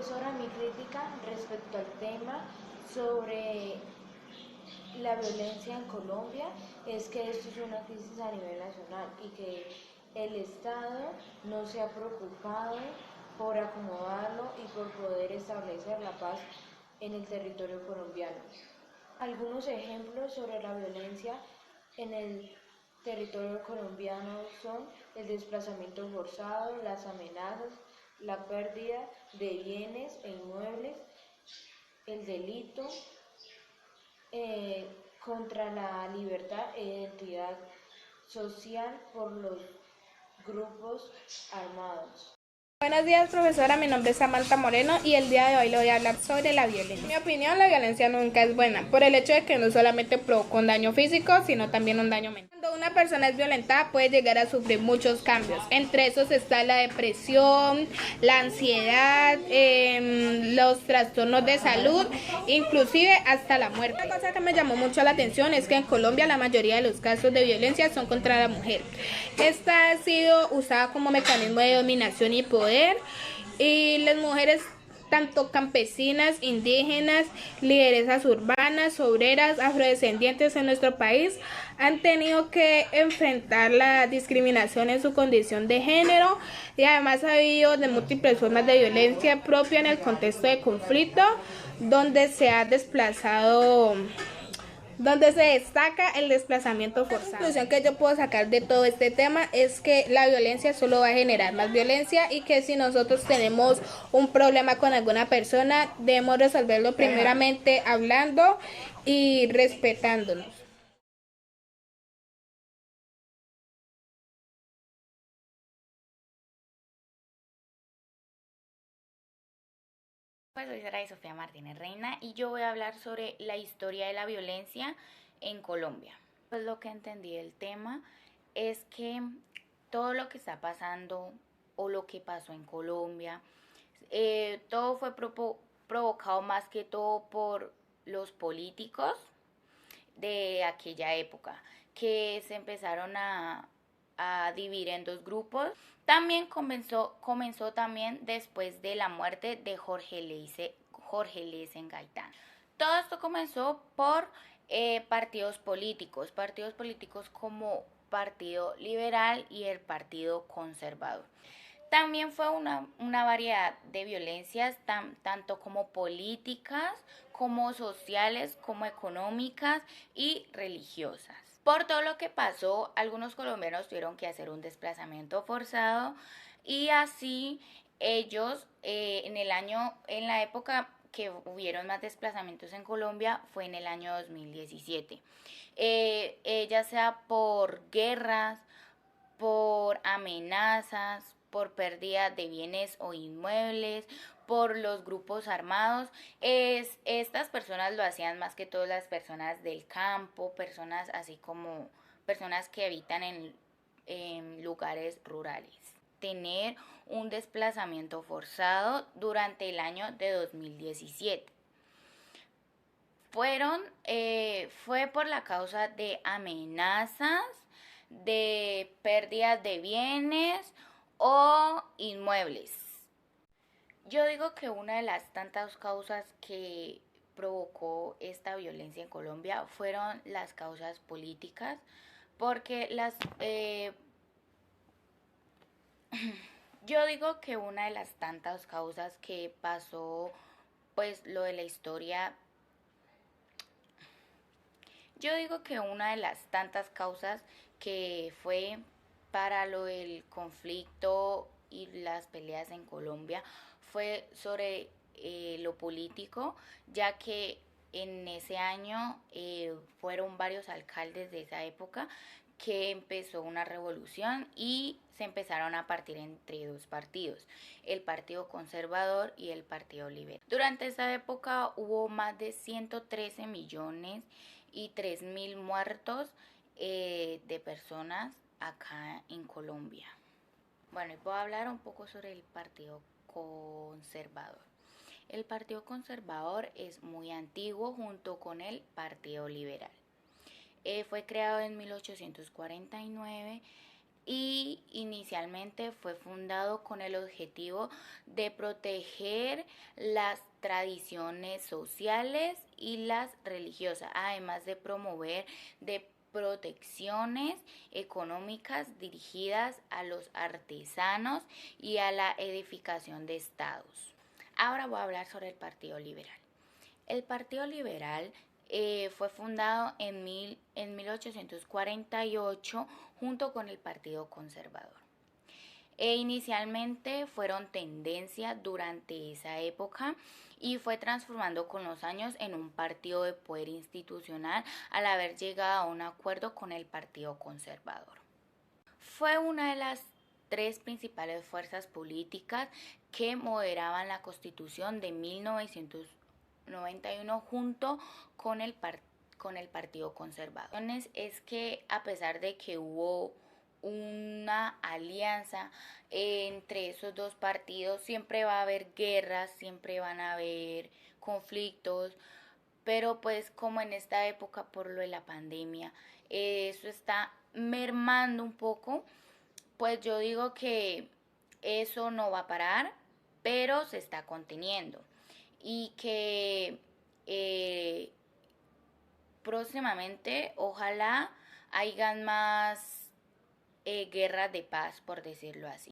profesora, mi crítica respecto al tema sobre la violencia en Colombia es que esto es una crisis a nivel nacional y que el Estado no se ha preocupado por acomodarlo y por poder establecer la paz en el territorio colombiano. Algunos ejemplos sobre la violencia en el territorio colombiano son el desplazamiento forzado, las amenazas, la pérdida de bienes e inmuebles, el delito eh, contra la libertad e identidad social por los grupos armados. Buenos días, profesora. Mi nombre es Samantha Moreno y el día de hoy le voy a hablar sobre la violencia. En mi opinión, la violencia nunca es buena, por el hecho de que no solamente provoca un daño físico, sino también un daño mental. Cuando una persona es violentada, puede llegar a sufrir muchos cambios. Entre esos está la depresión, la ansiedad, los trastornos de salud, inclusive hasta la muerte. Una cosa que me llamó mucho la atención es que en Colombia la mayoría de los casos de violencia son contra la mujer. Esta ha sido usada como mecanismo de dominación y poder, y las mujeres, tanto campesinas, indígenas, lideresas urbanas, obreras, afrodescendientes en nuestro país, han tenido que enfrentar la discriminación en su condición de género, y además ha habido de múltiples formas de violencia propia en el contexto de conflicto, donde se ha desplazado, donde se destaca el desplazamiento forzado. La conclusión que yo puedo sacar de todo este tema es que la violencia solo va a generar más violencia, y que si nosotros tenemos un problema con alguna persona, debemos resolverlo primeramente hablando y respetándonos. Pues soy Sara Sofía Martínez Reina y yo voy a hablar sobre la historia de la violencia en Colombia. Pues lo que entendí del tema es que todo lo que está pasando o lo que pasó en Colombia, todo fue provocado más que todo por los políticos de aquella época, que se empezaron a dividir en dos grupos. También comenzó también después de la muerte de Jorge Lesen Gaitán. Todo esto comenzó por partidos políticos como Partido Liberal y el Partido Conservador. También fue una variedad de violencias, tanto como políticas, como sociales, como económicas y religiosas. Por todo lo que pasó, algunos colombianos tuvieron que hacer un desplazamiento forzado, y así ellos en la época que hubieron más desplazamientos en Colombia fue en el año 2017. Ya sea por guerras, por amenazas, por pérdida de bienes o inmuebles, por los grupos armados. Estas personas lo hacían más que todas las personas del campo, personas así como personas que habitan en lugares rurales. Tener un desplazamiento forzado durante el año de 2017. Fue por la causa de amenazas, de pérdidas de bienes o inmuebles. Yo digo que una de las tantas causas que provocó esta violencia en Colombia fueron las causas políticas, porque yo digo que una de las tantas causas que pasó, pues lo de la historia. Yo digo que una de las tantas causas que fue para lo del conflicto y las peleas en Colombia fue sobre lo político, ya que en ese año fueron varios alcaldes de esa época que empezó una revolución y se empezaron a partir entre dos partidos, el Partido Conservador y el Partido Liberal. Durante esa época hubo más de 113 millones y 3.000 muertos de personas acá en Colombia. Bueno, y puedo hablar un poco sobre el Partido Conservador. El Partido Conservador es muy antiguo junto con el Partido Liberal. Fue creado en 1849 y inicialmente fue fundado con el objetivo de proteger las tradiciones sociales y las religiosas, además de promover de protecciones económicas dirigidas a los artesanos y a la edificación de estados. Ahora voy a hablar sobre el Partido Liberal. El Partido Liberal fue fundado en 1848 junto con el Partido Conservador. Inicialmente fueron tendencia durante esa época y fue transformando con los años en un partido de poder institucional al haber llegado a un acuerdo con el Partido Conservador. Fue una de las tres principales fuerzas políticas que moderaban la Constitución de 1991 junto con el Partido Conservador. Es que a pesar de que hubo una alianza entre esos dos partidos, siempre va a haber guerras, siempre van a haber conflictos, pero pues como en esta época por lo de la pandemia, eso está mermando un poco, pues yo digo que eso no va a parar, pero se está conteniendo y que próximamente ojalá hayan más guerras de paz, por decirlo así.